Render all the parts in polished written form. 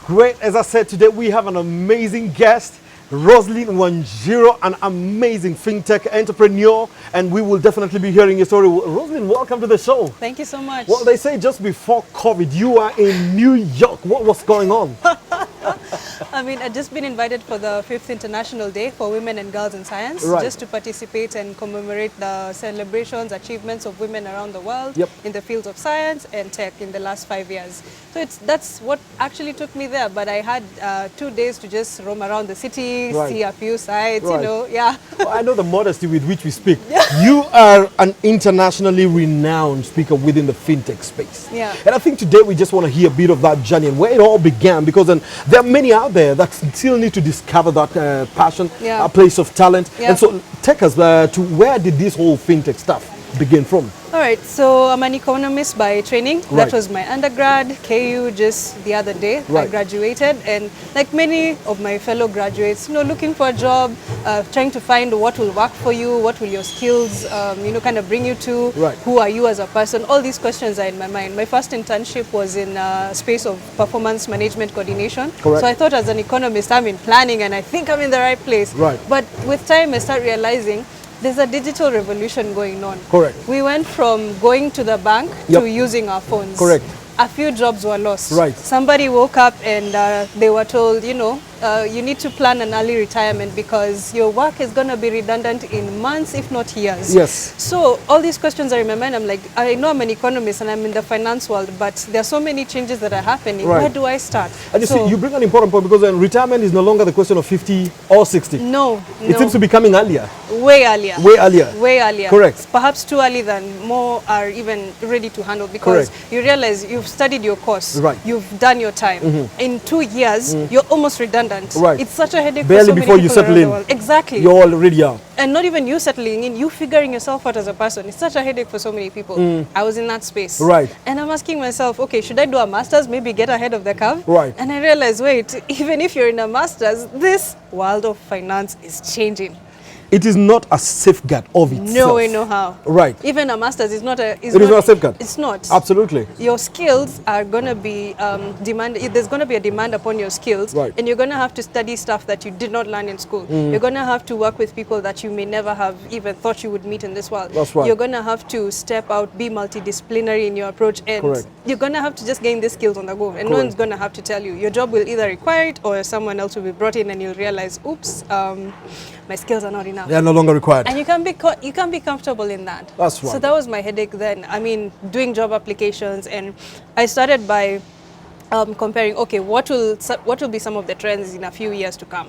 Great. As I said, today we have an amazing guest, Roseline Wanjiru, an amazing fintech entrepreneur, and we will definitely be hearing your story. Roseline, welcome to the show. Thank you so much. Well, they say just before COVID, you are in New York. What was going on? I mean, I've just been invited for the 5th International Day for Women and Girls in Science, just to participate and commemorate the celebrations, achievements of women around the world in the fields of science and tech in the last 5 years. So that's what actually took me there, but I had 2 days to just roam around the city, see a few sites, you know, Well, I know the modesty with which we speak. You are an internationally renowned speaker within the fintech space. And I think today we just want to hear a bit of that journey and where it all began, because there are many out there that still need to discover that passion, a place of talent. And so take us to where did this whole fintech stuff begin from? All right, so I'm an economist by training. That was my undergrad, KU, just the other day. I graduated, and like many of my fellow graduates, you know, looking for a job, trying to find what will work for you, what will your skills, you know, kind of bring you to, who are you as a person. All these questions are in my mind. My first internship was in a space of performance management coordination. So I thought, as an economist, I'm in planning and I think I'm in the right place. But with time, I start realizing there's a digital revolution going on. We went from going to the bank to using our phones. A few jobs were lost. Somebody woke up and they were told, you know, you need to plan an early retirement because your work is going to be redundant in months, if not years. So all these questions are in my mind. I'm like, I know I'm an economist and I'm in the finance world, but there are so many changes that are happening. Where do I start? And you see, you bring an important point, because retirement is no longer the question of 50 or 60. It seems to be coming earlier. Way earlier. Way earlier. Perhaps too early than more are even ready to handle, because you realize you've studied your course, you've done your time. In 2 years, you're almost redundant. It's such a headache for so many people you settle in. world. Exactly. You're already out. And not even you settling in, you figuring yourself out as a person. It's such a headache for so many people. I was in that space. And I'm asking myself, okay, should I do a master's, maybe get ahead of the curve? And I realized, wait, even if you're in a master's, this world of finance is changing. It is not a safeguard of itself. No way, no how. Even a master's is not a... It is not a safeguard. It's not. Absolutely. Your skills are going to be demanded. There's going to be a demand upon your skills. And you're going to have to study stuff that you did not learn in school. You're going to have to work with people that you may never have even thought you would meet in this world. You're going to have to step out, be multidisciplinary in your approach. And you're going to have to just gain these skills on the go. And no one's going to have to tell you. Your job will either require it, or someone else will be brought in and you'll realize, oops, my skills are not enough. They are no longer required. And you can be comfortable in that. That's right. So that was my headache then. I mean, doing job applications, and I started by comparing, okay, what will be some of the trends in a few years to come?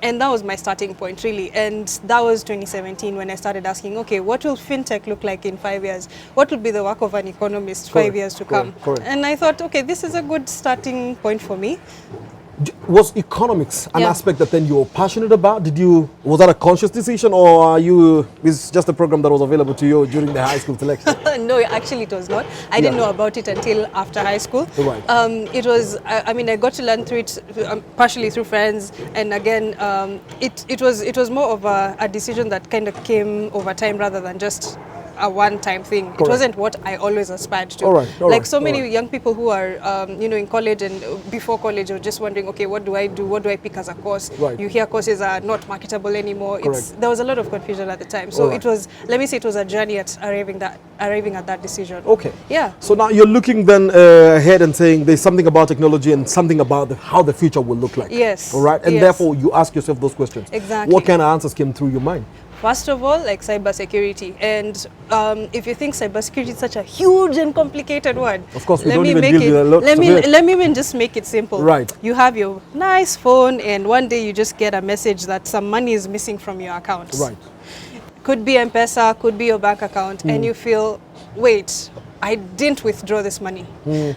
And that was my starting point, really. And that was 2017 when I started asking, okay, what will fintech look like in 5 years? What will be the work of an economist 5 years to come? And I thought, okay, this is a good starting point for me. Was economics an aspect that then you were passionate about? Was that a conscious decision, or is just a program that was available to you during the high school selection? No, actually it was not. I didn't know about it until after high school. It was, I mean, I got to learn through it partially through friends, and again, it was more of a decision that kind of came over time rather than just a one-time thing. It wasn't what I always aspired to. Like so many young people who are, you know, in college and before college are just wondering, okay, what do I do? What do I pick as a course? You hear courses are not marketable anymore. There was a lot of confusion at the time. So it was, let me say, it was a journey at arriving at that decision. So now you're looking then ahead and saying there's something about technology and something about how the future will look like. And therefore you ask yourself those questions. What kind of answers came through your mind? First of all, like cybersecurity. And if you think cybersecurity is such a huge and complicated word, of course, we don't even deal with a lot of it. Let me even just make it simple. You have your nice phone, and one day you just get a message that some money is missing from your account. Could be M-Pesa, could be your bank account, and you feel, wait, I didn't withdraw this money.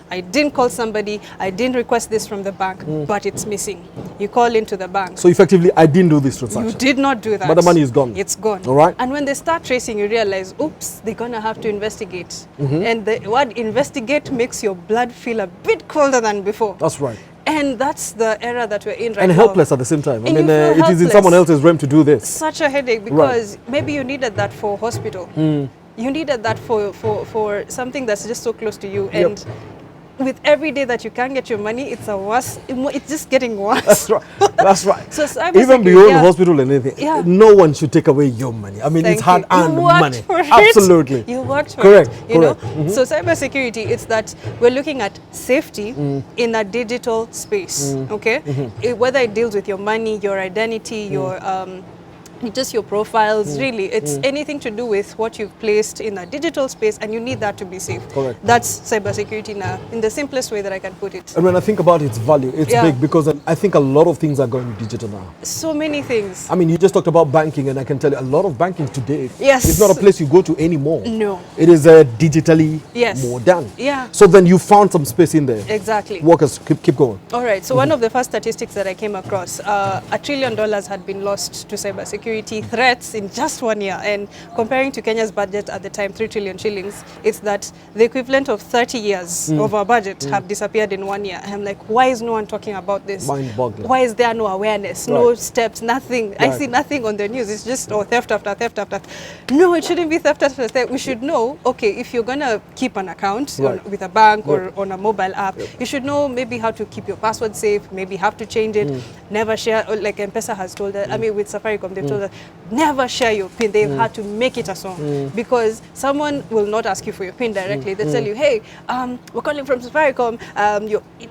I didn't call somebody. I didn't request this from the bank, but it's missing. You call into the bank. So effectively, I didn't do this transaction. You did not do that. But the money is gone. It's gone. And when they start tracing, you realize, oops, they're going to have to investigate. And the word investigate makes your blood feel a bit colder than before. That's right. And that's the era that we're in right now. And helpless at the same time. I mean, it is in someone else's realm to do this. Such a headache, because maybe you needed that for hospital. You needed that for something that's just so close to you. And with every day that you can't get your money, it's just getting worse. That's right. That's right. So even beyond the hospital and anything, no one should take away your money. I mean, it's hard-earned money. Absolutely. You worked for Correct. it. You know? So cybersecurity, it's that we're looking at safety in a digital space. Okay? Whether it deals with your money, your identity, your just your profiles, really. It's anything to do with what you've placed in a digital space, and you need that to be safe. Correct. That's cybersecurity now, in the simplest way that I can put it. And when I think about its value, it's big, because I think a lot of things are going digital now. So many things. I mean, you just talked about banking, and I can tell you a lot of banking today, yes, it's not a place you go to anymore. No. It is digitally more done. Yeah. So then you found some space in there. Exactly. Workers, keep going. All right. So one of the first statistics that I came across, $1 trillion had been lost to cybersecurity threats in just 1 year. And comparing to Kenya's budget at the time, 3 trillion shillings, it's that the equivalent of 30 years of our budget have disappeared in 1 year. And I'm like, why is no one talking about this? Mind-boggling. Why is there no awareness, no steps, nothing? I see nothing on the news. It's just, theft after theft after theft. No, it shouldn't be theft after theft. We should know, okay, if you're going to keep an account with a bank or on a mobile app, you should know maybe how to keep your password safe, maybe have to change it, never share, like M-Pesa has told us, I mean, with Safaricom, they've told us, never share your PIN. They've had to make it a song because someone will not ask you for your PIN directly. They tell you, hey, we're calling from Safaricom.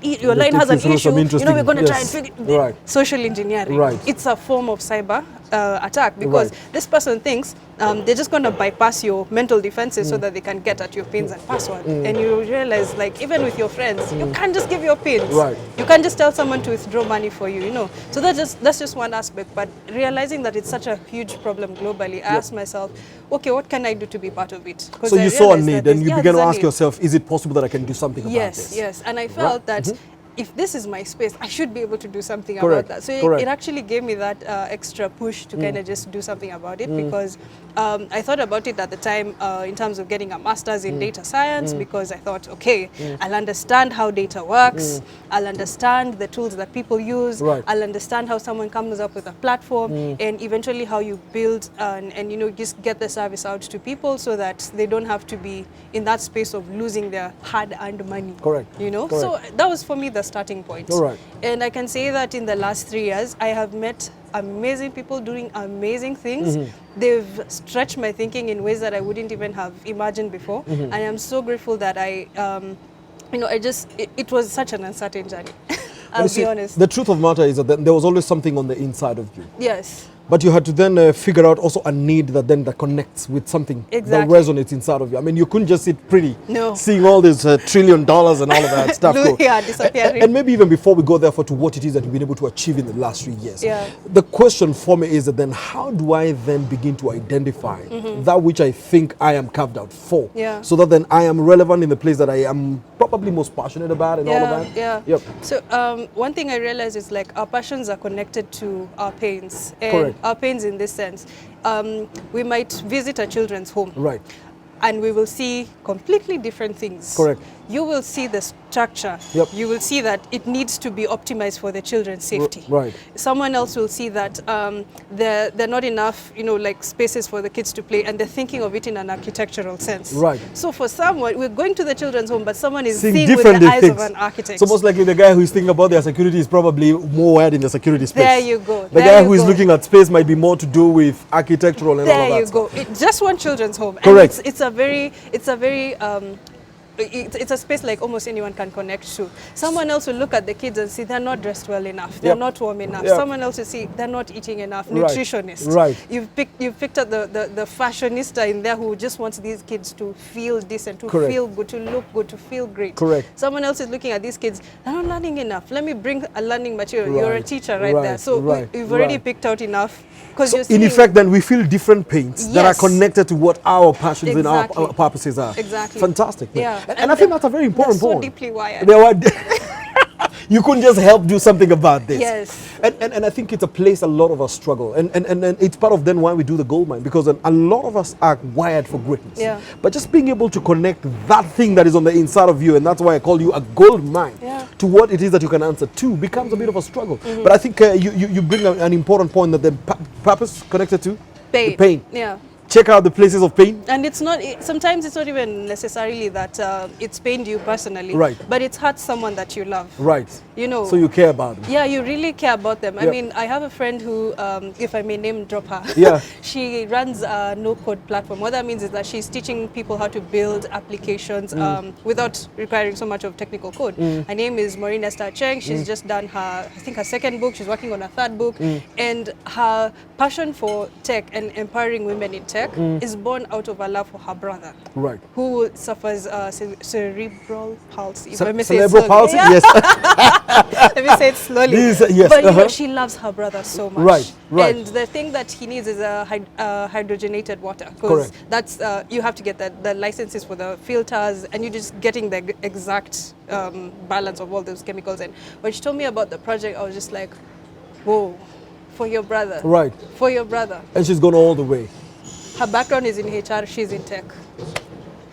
Your line has an issue. You know, we're going to try and figure it. Social engineering. It's a form of cyber attack because this person thinks they're just going to bypass your mental defenses so that they can get at your pins and password. And you realize, like, even with your friends, you can't just give your pins. You can't just tell someone to withdraw money for you, you know. So that's just one aspect. But realizing that it's such a huge problem globally, I asked myself, okay, what can I do to be part of it? So you saw a need and you began to ask yourself, is it possible that I can do something about this? Yes. And I felt that if this is my space, I should be able to do something about that. So it actually gave me that extra push to kind of just do something about it because I thought about it at the time in terms of getting a master's in data science because I thought, okay, I'll understand how data works, I'll understand the tools that people use, I'll understand how someone comes up with a platform and eventually how you build and you know, just get the service out to people so that they don't have to be in that space of losing their hard-earned money. You know, so that was for me the starting point. And I can say that in the last 3 years, I have met amazing people doing amazing things. They've stretched my thinking in ways that I wouldn't even have imagined before. And I'm so grateful that you know, it was such an uncertain journey. I'll be honest. The truth of the matter is that there was always something on the inside of you. Yes. But you had to then figure out also a need that connects with something that resonates inside of you. I mean, you couldn't just sit pretty, seeing all this $1 trillion and all of that stuff go. Disappearing. And maybe even before we go therefore to what it is that you've been able to achieve in the last 3 years. The question for me is that then how do I then begin to identify that which I think I am carved out for? So that then I am relevant in the place that I am probably most passionate about and all of that. So one thing I realized is like our passions are connected to our pains. And our pains in this sense. We might visit a children's home. And we will see completely different things. You will see the structure. You will see that it needs to be optimized for the children's safety. Someone else will see that there are not enough, you know, like spaces for the kids to play, and they're thinking of it in an architectural sense. So for someone, we're going to the children's home, but someone is seeing with the eyes of an architect. It's almost like the guy who's thinking about their security is probably more wired in the security space. There you go. The guy who is looking at space might be more to do with architectural and all of that. There you go. Just one children's home. And it's a very it's a space like almost anyone can connect to. Someone else will look at the kids and see they're not dressed well enough, they're not warm enough. Someone else will see they're not eating enough, nutritionist. You've picked up the fashionista in there who just wants these kids to feel decent, to feel good, to look good, to feel great. Someone else is looking at these kids, they're not learning enough. Let me bring a learning material. You're a teacher there. So you've already picked out enough. So in effect, then we feel different pains that are connected to what our passions and our purposes are. Fantastic. And I think that's a very important point. So deeply wired. You couldn't just help do something about this. And I think it's a place a lot of us struggle. And it's part of then why we do the Goldmine, because a lot of us are wired for greatness. But just being able to connect that thing that is on the inside of you, and that's why I call you a goldmine, to what it is that you can answer to, becomes a bit of a struggle. But I think you bring an important point that the purpose connected to pain. The pain. check out the places of pain. And it's not, sometimes it's not even necessarily that it's pained you personally. Right. But it's hurt someone that you love. Right. You know. So you care about them. Yeah, you really care about them. Yep. I mean, I have a friend who, if I may name drop her, yeah. she runs a no-code platform. What that means is that she's teaching people how to build applications without requiring so much of technical code. Her name is Maureen Esther Cheng. She's just done her, I think, her second book. She's working on her third book. And her passion for tech and empowering women in tech is born out of a love for her brother, right, who suffers cerebral palsy. Cerebral palsy, yeah. yes. Let me say it slowly. Yes, but you know, she loves her brother so much. Right, right. And the thing that he needs is a hydrogenated water, because that's you have to get the licenses for the filters, and you're just getting the exact balance of all those chemicals. And when she told me about the project, I was just like, whoa. For your brother. Right. For your brother. And she's gone all the way. Her background is in HR, she's in tech.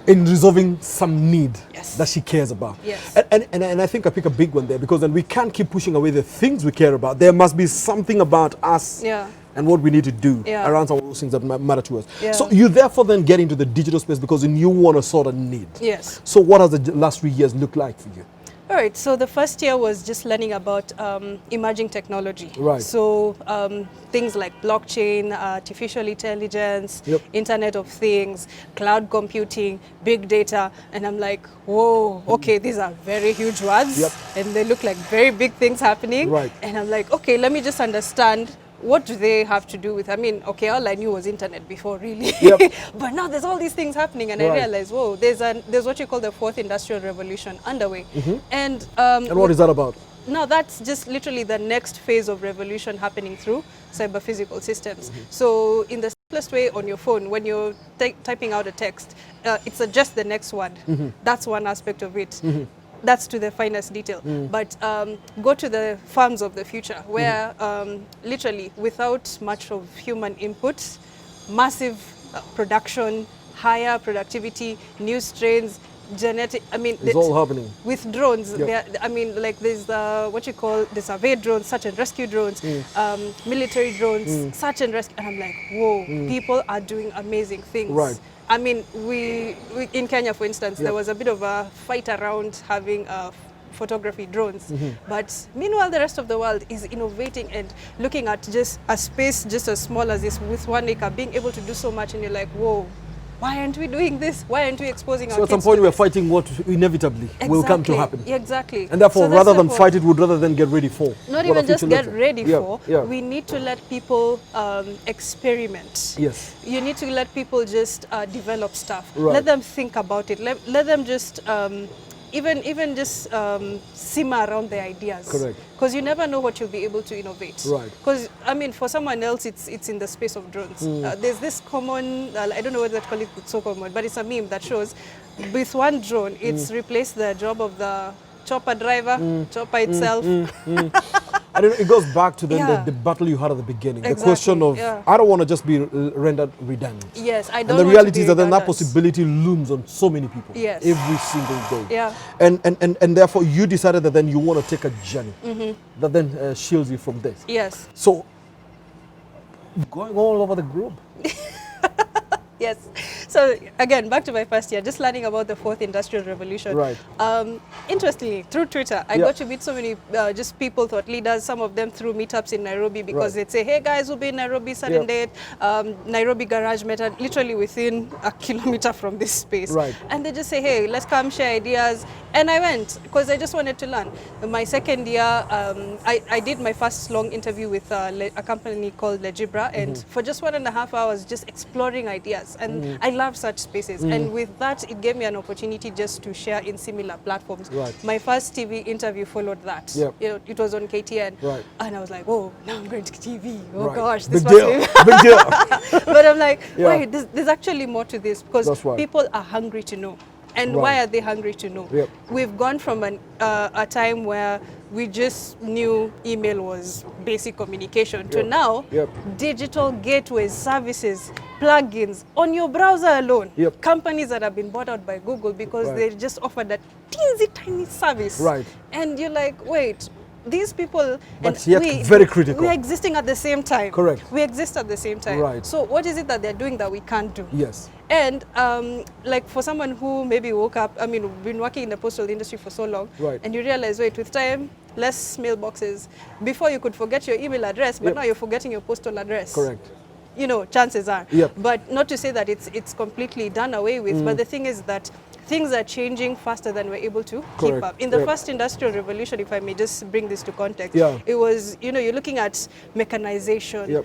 In resolving some need that she cares about. Yes. And I think I pick a big one there, because then we can't keep pushing away the things we care about. There must be something about us and what we need to do around some of those things that matter to us. Yeah. So you therefore then get into the digital space because you want to sort of need. Yes. So what has the last 3 years looked like for you? All right, so the first year was just learning about emerging technology. Right. So things like blockchain, artificial intelligence, Internet of Things, cloud computing, big data. And I'm like, whoa, okay, these are very huge words. And they look like very big things happening. Right. And I'm like, okay, let me just understand. What do they have to do with? I mean, okay, all I knew was internet before, really. But now there's all these things happening, and I realized, whoa, there's what you call the fourth industrial revolution underway. And what is that about? Now that's just literally the next phase of revolution happening through cyber-physical systems. So in the simplest way, on your phone, when you're typing out a text, it's just the next word. That's one aspect of it. That's to the finest detail. But go to the farms of the future, where literally without much of human input, massive production, higher productivity, new strains, genetic, I mean, it's all happening. With drones, I mean, like there's what you call the survey drones, search and rescue drones, military drones, search and rescue. And I'm like, whoa, people are doing amazing things. Right. I mean, we in Kenya, for instance, there was a bit of a fight around having photography drones. But meanwhile, the rest of the world is innovating and looking at just a space just as small as this with 1 acre, being able to do so much, and you're like, whoa, why aren't we doing this? Why aren't we exposing our kids? So at some point we're fighting what inevitably will come to happen. Exactly. And therefore, rather than fight it, we'd rather than get ready for. Not even just get ready for. We need to let people experiment. Yes. You need to let people just develop stuff. Let them think about it. Let them just even just simmer around their ideas. Correct. Because you never know what you'll be able to innovate. Right. Because, I mean, for someone else, it's in the space of drones. There's this common, I don't know whether to call it so common, but it's a meme that shows with one drone, it's replaced the job of the chopper driver, chopper itself. I don't know, it goes back to the battle you had at the beginning. The question of, I don't want to just be rendered redundant. Yes, I don't And the reality is that then that possibility looms on so many people every single day. And therefore you decided that then you want to take a journey that then shields you from this. Yes. So, going all over the globe. Yes. So again, back to my first year, just learning about the fourth industrial revolution. Right. Interestingly, through Twitter, I got to meet so many just people, thought leaders, some of them through meetups in Nairobi, because they'd say, hey guys, we'll be in Nairobi, sudden date, Nairobi Garage Meta, literally within a kilometer from this space. Right. And they just say, hey, let's come share ideas. And I went, because I just wanted to learn. My second year, I did my first long interview with a company called Legibra, and for just 1.5 hours, just exploring ideas. And I love such spaces. And with that, it gave me an opportunity just to share in similar platforms. Right. My first TV interview followed that. Yep. You know, it was on KTN. Right. And I was like, whoa, now I'm going to TV. Oh right. gosh, this big must deal. be... Big deal. But I'm like, wait, there's actually more to this, because right. people are hungry to know. And why are they hungry to know? Yep. We've gone from a time where we just knew email was basic communication to now digital gateways, services, plugins on your browser alone. Companies that have been bought out by Google because they just offered that teensy tiny service. Right. And you're like, wait, these people, but yet very critical. We are existing at the same time. Correct. We exist at the same time. Right. So what is it that they're doing that we can't do? Yes. And like for someone who maybe woke up, I mean, been working in the postal industry for so long, right, and you realize, wait, with time, less mailboxes. Before you could forget your email address, but now you're forgetting your postal address. Correct. You know, chances are. Yep. But not to say that it's completely done away with, but the thing is that things are changing faster than we're able to keep up. In the first industrial revolution, if I may just bring this to context, it was, you know, you're looking at mechanization,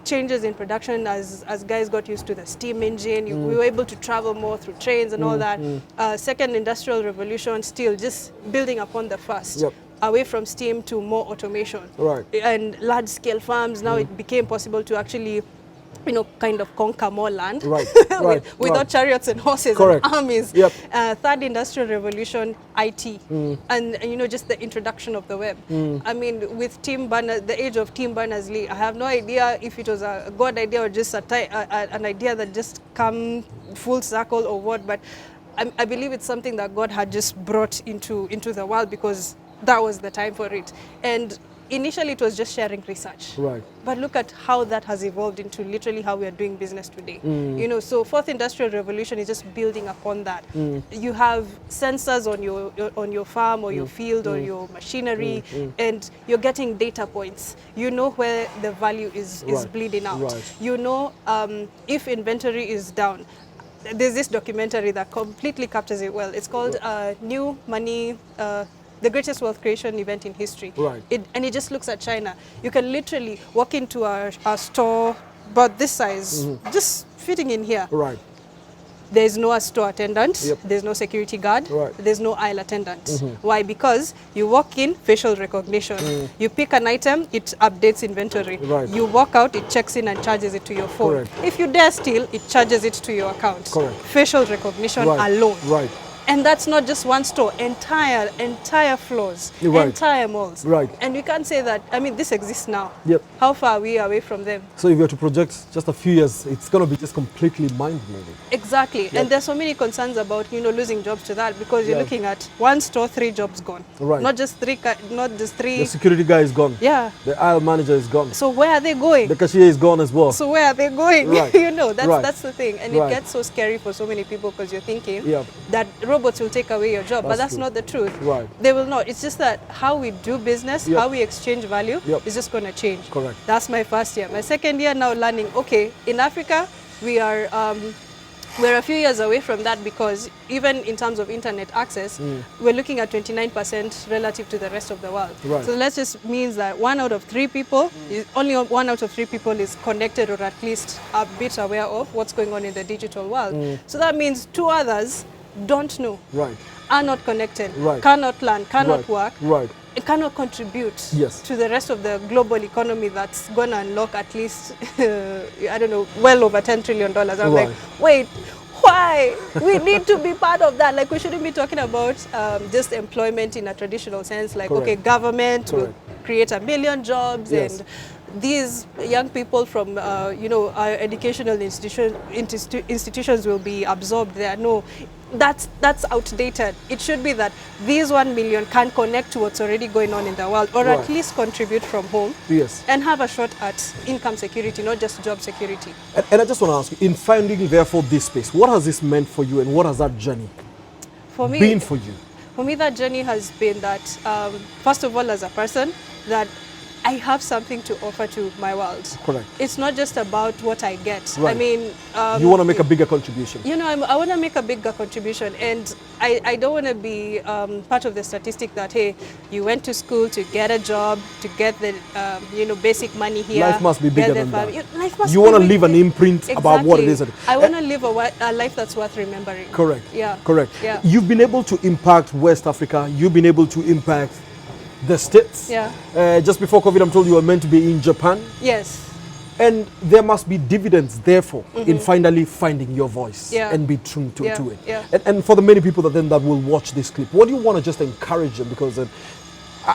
changes in production as guys got used to the steam engine. We were able to travel more through trains and all that. Second industrial revolution, still just building upon the first. Away from steam to more automation. Right. And large-scale farms, now it became possible to actually, you know, kind of conquer more land. Right. Without chariots and horses and armies. Third industrial revolution, IT. And, you know, just the introduction of the web. I mean, with Tim Berners, the age of Tim Berners-Lee, I have no idea if it was a God idea or just an idea that just come full circle or what, but I believe it's something that God had just brought into the world because that was the time for it. And initially it was just sharing research. Right. But look at how that has evolved into literally how we are doing business today. You know, so fourth industrial revolution is just building upon that. You have sensors on your farm or your field or your machinery, and you're getting data points. You know where the value is bleeding out. Right. You know if inventory is down. There's this documentary that completely captures it well. It's called New Money, the greatest wealth creation event in history. Right. And it just looks at China. You can literally walk into a store about this size, just fitting in here. Right. There's no store attendant, there's no security guard, there's no aisle attendant. Why? Because you walk in, facial recognition. You pick an item, it updates inventory. Right. You walk out, it checks in and charges it to your phone. Correct. If you dare steal, it charges it to your account. Correct. Facial recognition alone. Right. And that's not just one store, entire floors, entire malls. Right. And we can't say that, I mean, this exists now. Yep. How far are we away from them? So if you were to project just a few years, it's going to be just completely mind-blowing. Exactly. Yep. And there's so many concerns about, you know, losing jobs to that because you're looking at one store, 3 jobs gone. Right. Not just three. The security guy is gone. Yeah. The aisle manager is gone. So where are they going? The cashier is gone as well. So where are they going? Right. You know, that's the thing. And it gets so scary for so many people because you're thinking that robots will take away your job, but that's not the truth. Right. They will not. It's just that how we do business, how we exchange value is just going to change. Correct. That's my first year. My second year now learning, okay, in Africa, we're a few years away from that because even in terms of internet access, we're looking at 29% relative to the rest of the world. Right. So that just means that 1 out of 3 people, only 1 out of 3 people is connected or at least a bit aware of what's going on in the digital world. So that means 2 others don't know, are not connected, cannot learn, cannot work, it cannot contribute to the rest of the global economy that's going to unlock at least, I don't know, well over $10 trillion. I'm like, wait, why? We need to be part of that. Like, we shouldn't be talking about just employment in a traditional sense, like, okay, government will create 1 million jobs and these young people from, you know, our educational institutions will be absorbed there. No, that's outdated. It should be that these 1 million can connect to what's already going on in the world, or at least contribute from home, and have a shot at income security, not just job security. And I just want to ask you, in finding therefore this space, what has this meant for you, and what has that journey been for you? For me, that journey has been that, first of all, as a person, that I have something to offer to my world. Correct. It's not just about what I get. Right. I mean, you want to make a bigger contribution. You know, I want to make a bigger contribution, and I don't want to be part of the statistic that, hey, you went to school to get a job, to get the you know, basic money here. Life must be bigger than that. You want to leave an imprint about what it is. I want to live a life that's worth remembering. Correct. Yeah. Correct. Yeah. You've been able to impact West Africa. You've been able to impact the States. Yeah. Just before COVID, I'm told you were meant to be in Japan. Yes. And there must be dividends, therefore, in finally finding your voice and be true to it. Yeah. And for the many people that will watch this clip, what do you want to just encourage them? Because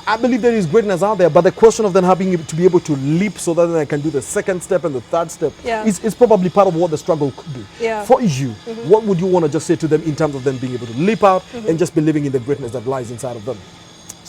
I believe there is greatness out there, but the question of them having to be able to leap so that they can do the second step and the third step is probably part of what the struggle could be. Yeah. For you, what would you want to just say to them in terms of them being able to leap out and just believing in the greatness that lies inside of them?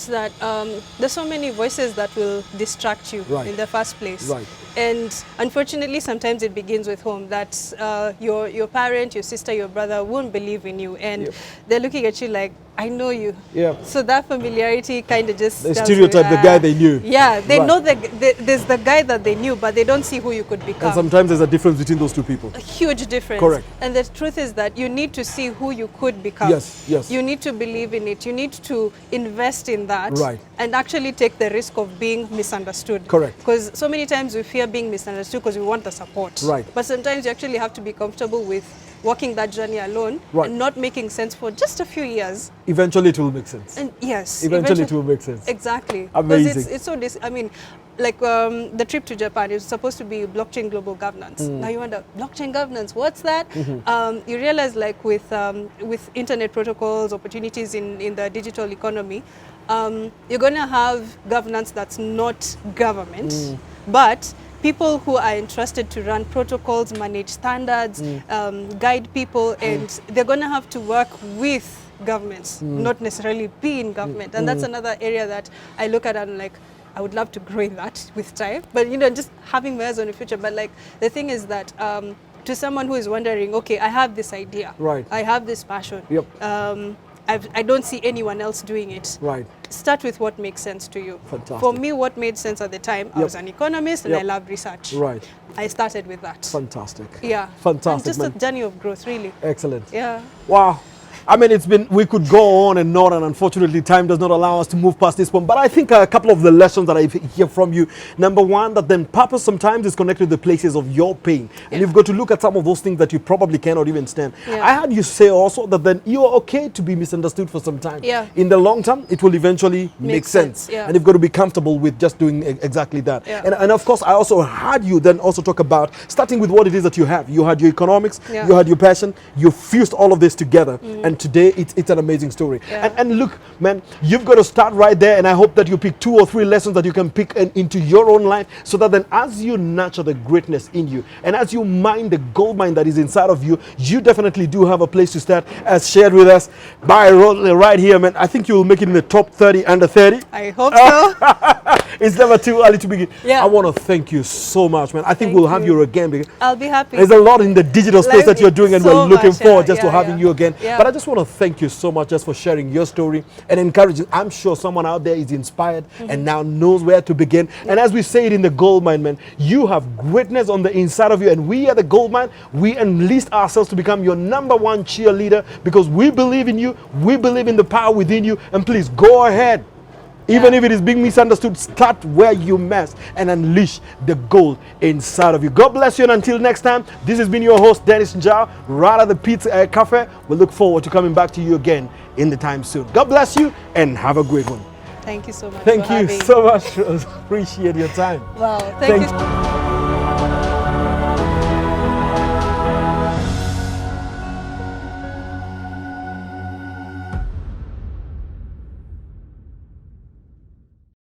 fact that there's so many voices that will distract you in the first place. And unfortunately, sometimes it begins with home, that your parent, your sister, your brother won't believe in you. And they're looking at you like, I know you. So that familiarity kind of just... They stereotype the guy they knew. Yeah, they know there's the guy that they knew, but they don't see who you could become. And sometimes there's a difference between those two people. A huge difference. Correct. And the truth is that you need to see who you could become. Yes. You need to believe in it. You need to invest in that. Right. And actually take the risk of being misunderstood. Correct. Because so many times we fear being misunderstood because we want the support. Right. But sometimes you actually have to be comfortable with walking that journey alone and not making sense for just a few years. Eventually it will make sense. And yes. Eventually it will make sense. Exactly. Amazing. Because it's so, I mean, like the trip to Japan is supposed to be blockchain global governance. Now you wonder, blockchain governance, what's that? You realize like with internet protocols, opportunities in the digital economy, you're going to have governance that's not government, but people who are entrusted to run protocols, manage standards, guide people, and they're going to have to work with governments, not necessarily be in government. And that's another area that I look at and like, I would love to grow in that with time, but you know, just having my eyes on the future. But like, the thing is that to someone who is wondering, okay, I have this idea, I have this passion, I don't see anyone else doing it. Start with what makes sense to you. Fantastic. For me, what made sense at the time, I was an economist and I loved research. I started with that. Fantastic. Yeah. Fantastic. And just a journey of growth, really. Excellent. Yeah. Wow. I mean, we could go on and on, and unfortunately time does not allow us to move past this point. But I think a couple of the lessons that I hear from you, number one, that then purpose sometimes is connected to the places of your pain. And you've got to look at some of those things that you probably cannot even stand. I heard you say also that then you're okay to be misunderstood for some time. In the long term, it will eventually make sense. And you've got to be comfortable with just doing exactly that. And of course, I also heard you then also talk about starting with what it is that you have. You had your economics, you had your passion, you fused all of this together. And today it's an amazing story. And look, man, you've got to start right there, and I hope that you pick 2 or 3 lessons that you can pick into your own life, so that then as you nurture the greatness in you and as you mine the gold mine that is inside of you, you definitely do have a place to start, as shared with us by Roseline right here, man. I think you will make it in the top 30 under 30. I hope so. It's never too early to begin. I want to thank you so much, man. I think we'll have you again, because I'll be happy. There's a lot in the digital space that you're doing, and so we're looking much, forward just to having you again. But I just want to thank you so much just for sharing your story and encouraging. I'm sure someone out there is inspired and now knows where to begin. And as we say it in the Goldmine, man, you have greatness on the inside of you, and we at the Goldmine, we enlist ourselves to become your #1 cheerleader, because we believe in you, we believe in the power within you. And please go ahead. Even if it is being misunderstood, start where you must and unleash the gold inside of you. God bless you, and until next time, this has been your host, Dennis Njau, right at the Pizza Cafe. We look forward to coming back to you again in the time soon. God bless you, and have a great one. Thank you so much. Thank you so much. Appreciate your time. Wow, thank you.